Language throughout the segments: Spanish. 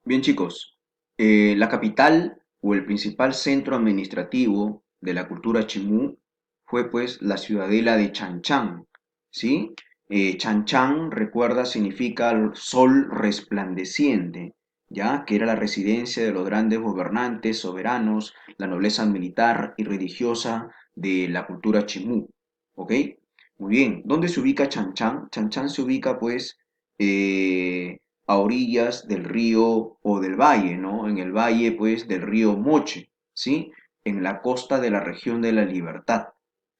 Bien, chicos, la capital o el principal centro administrativo de la cultura chimú fue pues la ciudadela de Chanchán, ¿sí? Chanchán, recuerda, significa el sol resplandeciente, ¿ya? Que era la residencia de los grandes gobernantes, soberanos, la nobleza militar y religiosa de la cultura chimú, ¿ok? Muy bien, ¿dónde se ubica Chanchán? Chanchán se ubica pues a orillas del río o del valle, ¿no? En el valle, pues, del río Moche, ¿sí? En la costa de la región de la Libertad,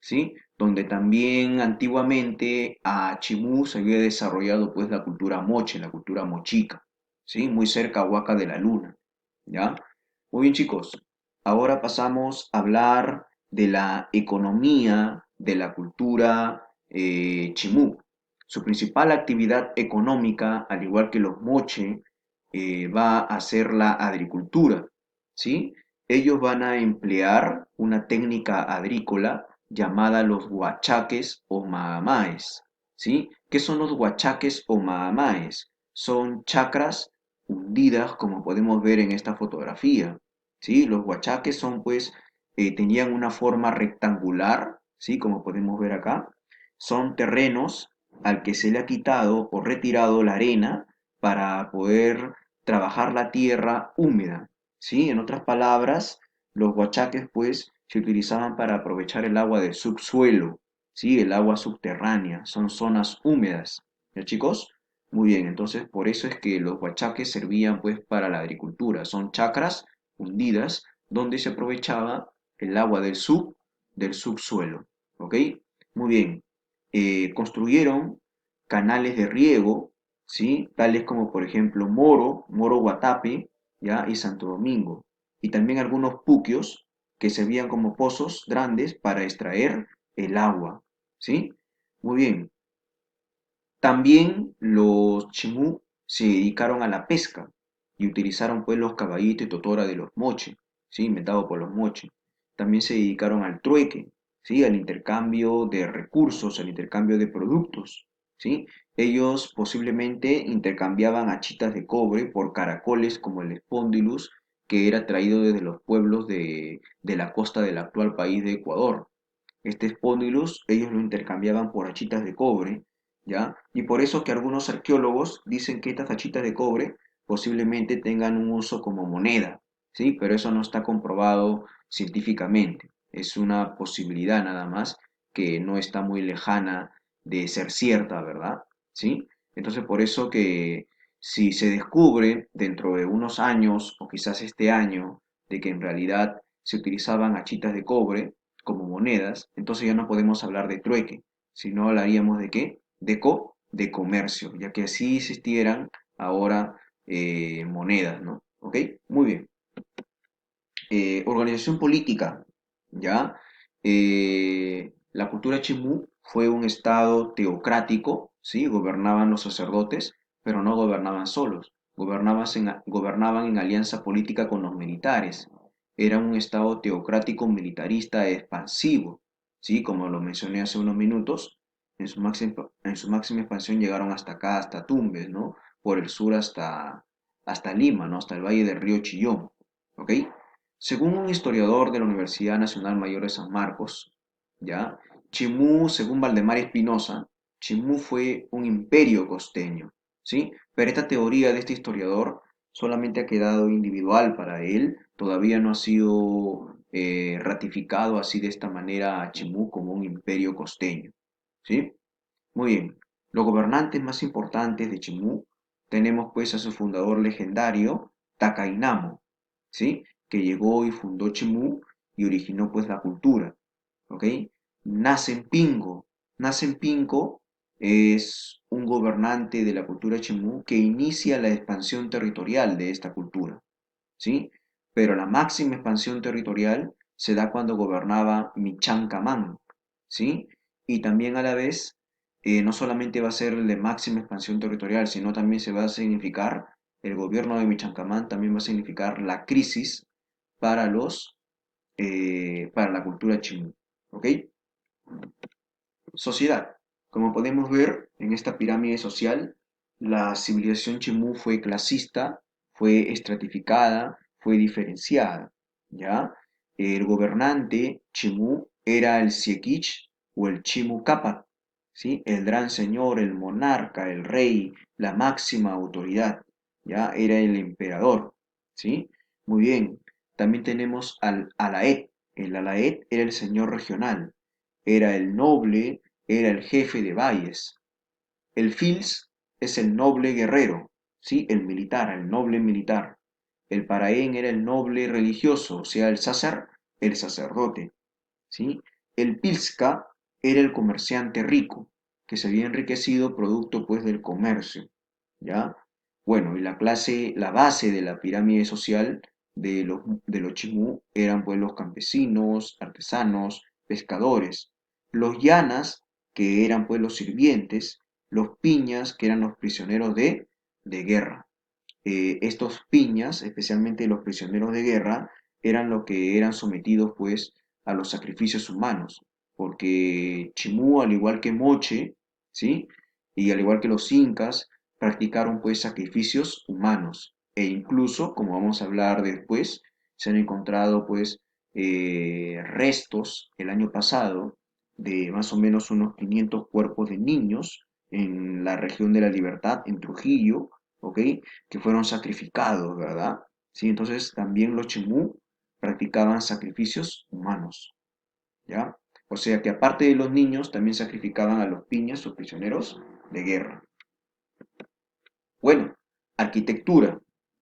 ¿sí? Donde también antiguamente a Chimú se había desarrollado, pues, la cultura moche, la cultura mochica, ¿sí? Muy cerca a Huaca de la Luna, ¿ya? Muy bien, chicos. Ahora pasamos a hablar de la economía de la cultura Chimú. Su principal actividad económica, al igual que los moche, va a ser la agricultura, ¿sí? Ellos van a emplear una técnica agrícola llamada los huachaques o maamaes, ¿sí? ¿Qué son los huachaques o maamaes? Son chacras hundidas, como podemos ver en esta fotografía, ¿sí? Los huachaques son, pues, tenían una forma rectangular, ¿sí? Como podemos ver acá. Son terrenos al que se le ha quitado o retirado la arena para poder trabajar la tierra húmeda, ¿sí? En otras palabras, los huachaques pues se utilizaban para aprovechar el agua del subsuelo, ¿sí? El agua subterránea, son zonas húmedas, ¿ya chicos? Muy bien, entonces por eso es que los huachaques servían pues para la agricultura, son chacras hundidas donde se aprovechaba el agua del subsuelo, ¿ok? Muy bien, construyeron canales de riego, ¿sí? Tales como por ejemplo Moro Guatape, ¿ya? Y Santo Domingo, y también algunos puquios que servían como pozos grandes para extraer el agua, ¿sí? Muy bien. También los chimú se dedicaron a la pesca y utilizaron pues los caballitos y totora de los moche, ¿sí? Inventado por los moche. También se dedicaron al trueque, ¿sí? Al intercambio de recursos, al intercambio de productos, ¿sí? Ellos posiblemente intercambiaban achitas de cobre por caracoles como el espondylus, que era traído desde los pueblos de la costa del actual país de Ecuador. Este espondylus ellos lo intercambiaban por hachitas de cobre, ¿ya? Y por eso que algunos arqueólogos dicen que estas hachitas de cobre posiblemente tengan un uso como moneda, ¿sí? Pero eso no está comprobado científicamente. Es una posibilidad nada más que no está muy lejana de ser cierta, ¿verdad? ¿Sí? Entonces por eso que si se descubre dentro de unos años o quizás este año de que en realidad se utilizaban hachitas de cobre, como monedas, entonces ya no podemos hablar de trueque, sino hablaríamos de qué? De comercio, ya que así existieran ahora monedas, ¿no? ¿Ok? Muy bien. Organización política, ¿ya? La cultura chimú fue un estado teocrático, ¿sí? Gobernaban los sacerdotes, pero no gobernaban solos, gobernaban en alianza política con los militares. Era un estado teocrático militarista expansivo, ¿sí? Como lo mencioné hace unos minutos, en su máxima expansión llegaron hasta acá, hasta Tumbes, ¿no? Por el sur hasta Lima, ¿no? Hasta el valle del río Chillón, ¿ok? Según un historiador de la Universidad Nacional Mayor de San Marcos, ¿ya? Chimú, según Valdemar Espinosa, Chimú fue un imperio costeño, ¿sí? Pero esta teoría de este historiador solamente ha quedado individual para él, todavía no ha sido ratificado así de esta manera a Chimú como un imperio costeño, ¿sí? Muy bien. Los gobernantes más importantes de Chimú tenemos pues a su fundador legendario, Takainamo, ¿sí? Que llegó y fundó Chimú y originó pues la cultura, ¿ok? Nasen Pingo. Nasen Pingo es un gobernante de la cultura Chimú que inicia la expansión territorial de esta cultura, ¿sí? Pero la máxima expansión territorial se da cuando gobernaba Michancamán, ¿sí? Y también a la vez, no solamente va a ser de máxima expansión territorial, sino también se va a significar, el gobierno de Michancamán también va a significar la crisis para para la cultura chimú, ¿ok? Sociedad. Como podemos ver en esta pirámide social, la civilización chimú fue clasista, fue estratificada, fue diferenciada, ¿ya? El gobernante Chimú era el Siequich o el Chimu Cápac, ¿sí? El gran señor, el monarca, el rey, la máxima autoridad, ¿ya? Era el emperador, ¿sí? Muy bien. También tenemos al Alaed. El Alaed era el señor regional, era el noble, era el jefe de valles. El Fils es el noble guerrero, ¿sí? El militar, el noble militar. El Paraén era el noble religioso, o sea, el sacerdote, ¿sí? El Pilska era el comerciante rico, que se había enriquecido producto pues del comercio, ¿ya? Bueno, y la base de la pirámide social de los Chimú eran pues los campesinos, artesanos, pescadores, los llanas, que eran pues los sirvientes, los piñas, que eran los prisioneros de guerra. Estos piñas, especialmente los prisioneros de guerra, eran los que eran sometidos pues a los sacrificios humanos, porque Chimú, al igual que Moche, ¿sí? Y al igual que los incas, practicaron pues sacrificios humanos e incluso, como vamos a hablar después, se han encontrado pues restos el año pasado de más o menos unos 500 cuerpos de niños en la región de la Libertad, en Trujillo, ¿ok? Que fueron sacrificados, ¿verdad? Sí, entonces también los Chimú practicaban sacrificios humanos, ¿ya? O sea que aparte de los niños, también sacrificaban a los piñas, sus prisioneros de guerra. Bueno, arquitectura,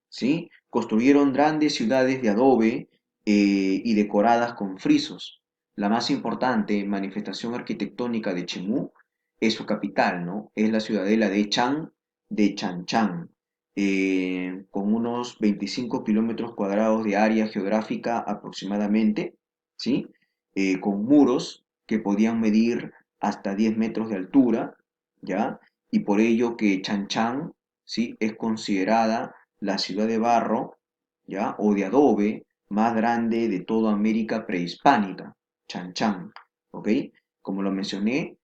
¿sí? Construyeron grandes ciudades de adobe y decoradas con frisos. La más importante manifestación arquitectónica de Chemú es su capital, ¿no? Es la ciudadela de Chanchán, con unos 25 kilómetros cuadrados de área geográfica aproximadamente, ¿sí? Con muros que podían medir hasta 10 metros de altura, ¿ya? Y por ello que Chanchán, ¿sí? Es considerada la ciudad de barro, ¿ya? O de adobe más grande de toda América prehispánica, Chanchán, ¿ok? Como lo mencioné,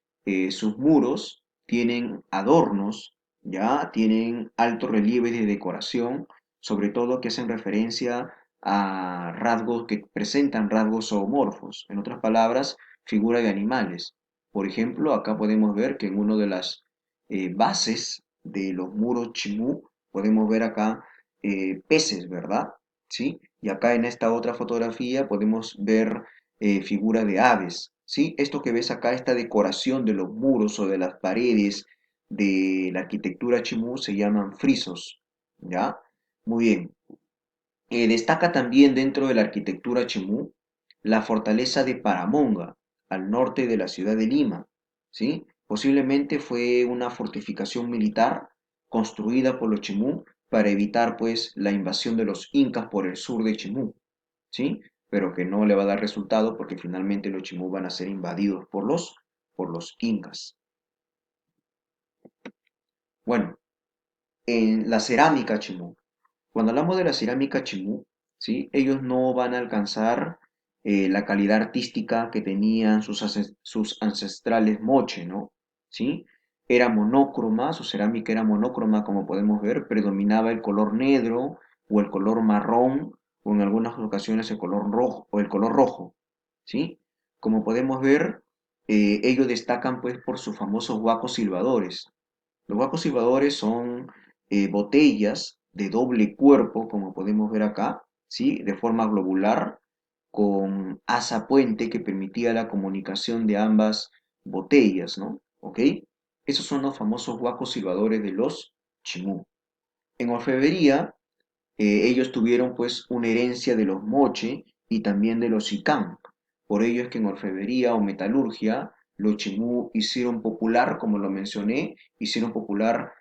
sus muros tienen adornos, ¿ya? Tienen altos relieves de decoración, sobre todo que hacen referencia a rasgos que presentan rasgos zoomorfos, en otras palabras, figuras de animales. Por ejemplo, acá podemos ver que en una de las bases de los muros Chimú podemos ver acá peces, ¿verdad? ¿Sí? Y acá en esta otra fotografía podemos ver figuras de aves, ¿sí? Esto que ves acá, esta decoración de los muros o de las paredes de la arquitectura Chimú se llaman frisos, ¿ya? Muy bien. Destaca también dentro de la arquitectura Chimú la fortaleza de Paramonga, al norte de la ciudad de Lima, ¿sí? Posiblemente fue una fortificación militar construida por los Chimú para evitar pues la invasión de los incas por el sur de Chimú, ¿sí? Pero que no le va a dar resultado porque finalmente los Chimú van a ser invadidos por los incas. Bueno, en la cerámica Chimú. Cuando hablamos de la cerámica Chimú, ¿sí? Ellos no van a alcanzar la calidad artística que tenían sus ancestrales moche, ¿no? ¿Sí? Era monócroma, su cerámica era monócroma, como podemos ver, predominaba el color negro o el color marrón o en algunas ocasiones el color rojo o el color rojo, ¿sí? Como podemos ver, ellos destacan pues por sus famosos huacos silbadores. Los huacos silbadores son botellas de doble cuerpo, como podemos ver acá, ¿sí? De forma globular, con asa puente que permitía la comunicación de ambas botellas, ¿no? ¿Ok? Esos son los famosos huacos silbadores de los Chimú. En orfebrería, ellos tuvieron pues una herencia de los Moche y también de los Sicán. Por ello es que en orfebrería o metalurgia, los Chimú hicieron popular, como lo mencioné, hicieron popular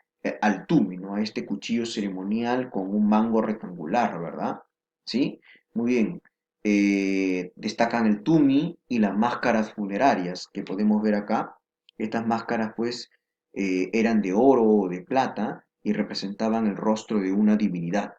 al tumi, ¿no? A este cuchillo ceremonial con un mango rectangular, ¿verdad? ¿Sí? Muy bien. Destacan el tumi y las máscaras funerarias que podemos ver acá. Estas máscaras pues eran de oro o de plata y representaban el rostro de una divinidad.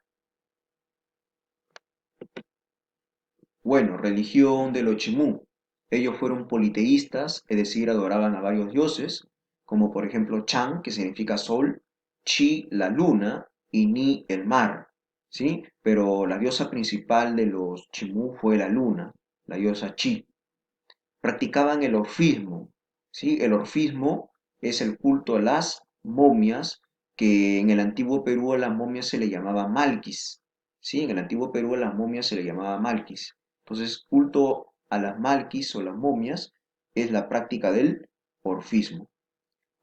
Bueno, religión de los Chimú. Ellos fueron politeístas, es decir, adoraban a varios dioses, como por ejemplo Chan, que significa sol, Chi, la luna, y Ni, el mar. ¿sí? Pero la diosa principal de los Chimú fue la luna, la diosa Chi. Practicaban el orfismo, ¿sí? El orfismo es el culto a las momias, que en el antiguo Perú a las momias se le llamaba malquis, ¿sí? En el antiguo Perú a las momias se le llamaba malquis. Entonces, culto a las malquis o las momias es la práctica del orfismo.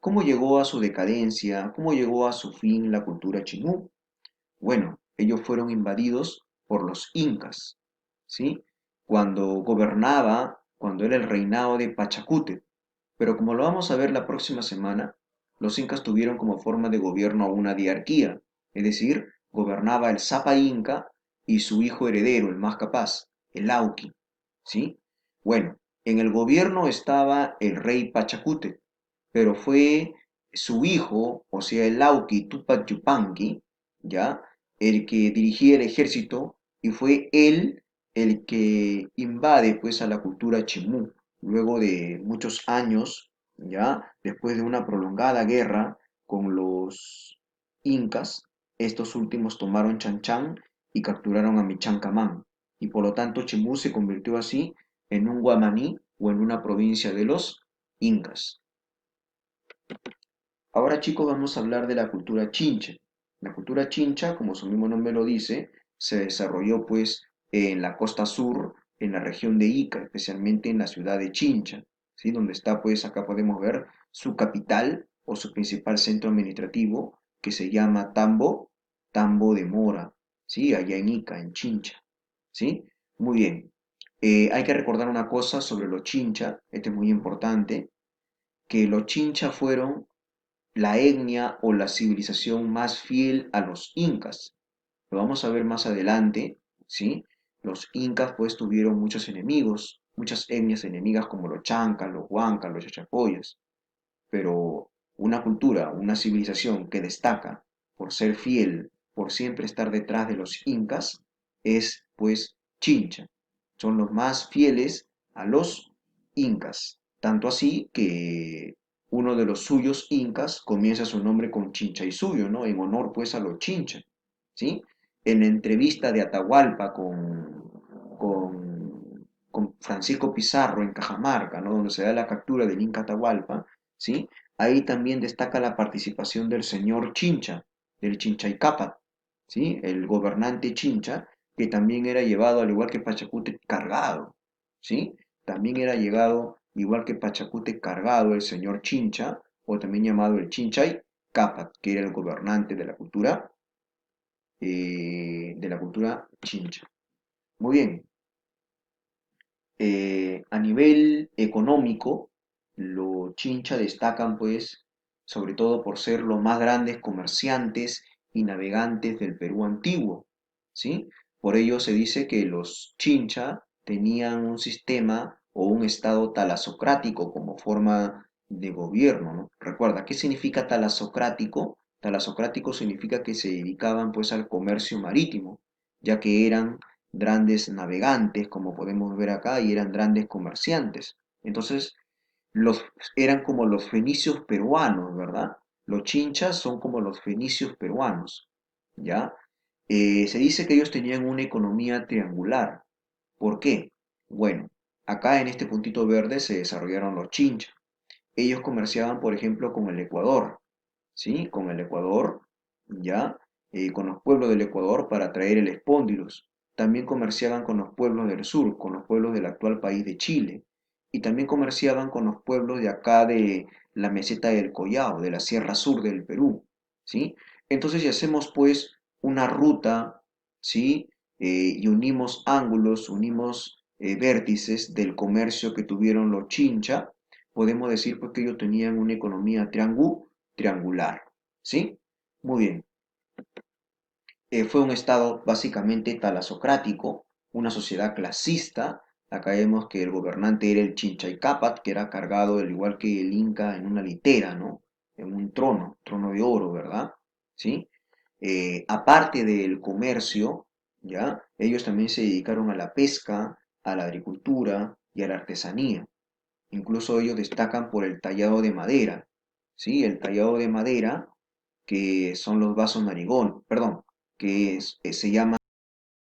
¿Cómo llegó a su decadencia? ¿Cómo llegó a su fin la cultura chimú? Bueno, ellos fueron invadidos por los incas, ¿sí? Cuando era el reinado de Pachacútec. Pero como lo vamos a ver la próxima semana, los incas tuvieron como forma de gobierno una diarquía, es decir, gobernaba el Zapa Inca y su hijo heredero, el más capaz, el Auqui, ¿sí? Bueno, en el gobierno estaba el rey Pachacútec, pero fue su hijo, o sea, el Lauqui Tupac Yupanqui, ¿ya? El que dirigía el ejército y fue él el que invade pues a la cultura chimú. Luego de muchos años, ¿ya? Después de una prolongada guerra con los incas, estos últimos tomaron Chanchán y capturaron a Michancamán. Y por lo tanto Chimú se convirtió así en un guamaní o en una provincia de los incas. Ahora chicos vamos a hablar de la cultura chincha. La cultura chincha, como su mismo nombre lo dice, se desarrolló pues en la costa sur, en la región de Ica, especialmente en la ciudad de Chincha, ¿sí? Donde está pues acá podemos ver su capital o su principal centro administrativo que se llama Tambo de Mora, ¿sí? Allá en Ica, en Chincha, ¿sí? Muy bien. Hay que recordar una cosa sobre los chincha, esto es muy importante, que los chincha fueron la etnia o la civilización más fiel a los incas. Lo vamos a ver más adelante, ¿sí? Los incas pues tuvieron muchos enemigos, muchas etnias enemigas como los chancas, los huancas, los chachapoyas, pero una cultura, una civilización que destaca por ser fiel, por siempre estar detrás de los incas, es pues Chincha. Son los más fieles a los incas. Tanto así que uno de los suyos incas comienza su nombre con Chincha y suyo, ¿no? En honor pues a los Chincha, ¿sí? En la entrevista de Atahualpa con Francisco Pizarro en Cajamarca, ¿no? Donde se da la captura del Inca Atahualpa, ¿sí? Ahí también destaca la participación del señor Chincha, del Chinchaycápac, ¿sí? El gobernante Chincha, que también era llevado, al igual que Pachacútec, cargado, ¿sí? También era llegado, igual que Pachacútec, cargado el señor Chincha, o también llamado el Chinchaycápac, que era el gobernante de la cultura Chincha. Muy bien, a nivel económico, los Chincha destacan pues sobre todo por ser los más grandes comerciantes y navegantes del Perú antiguo, ¿sí? Por ello se dice que los Chincha tenían un sistema o un estado talasocrático como forma de gobierno, ¿no? Recuerda, ¿qué significa talasocrático? Talasocrático significa que se dedicaban pues al comercio marítimo, ya que eran grandes navegantes, como podemos ver acá, y eran grandes comerciantes. Entonces, los, eran como los fenicios peruanos, ¿verdad? Los chinchas son como los fenicios peruanos, ¿ya? Se dice que ellos tenían una economía triangular. ¿Por qué? Bueno, acá en este puntito verde se desarrollaron los chinchas. Ellos comerciaban, por ejemplo, con el Ecuador, ¿sí? Con el Ecuador, ¿ya? Con los pueblos del Ecuador para traer el espóndilos. También comerciaban con los pueblos del sur, con los pueblos del actual país de Chile. Y también comerciaban con los pueblos de acá de la meseta del Collao, de la Sierra Sur del Perú, ¿sí? Entonces, si hacemos pues una ruta, ¿sí? Y unimos ángulos, unimos vértices del comercio que tuvieron los Chincha, podemos decir pues que ellos tenían una economía triangular, ¿sí? Muy bien. Fue un estado básicamente talasocrático, una sociedad clasista. Acá vemos que el gobernante era el Chinchaycápac, que era cargado, al igual que el Inca, en una litera, ¿no? En un trono de oro, ¿verdad? ¿Sí? Aparte del comercio, ¿ya? Ellos también se dedicaron a la pesca, a la agricultura y a la artesanía. Incluso ellos destacan por el tallado de madera, ¿sí? El tallado de madera, que son los vasos narigón, perdón, se llama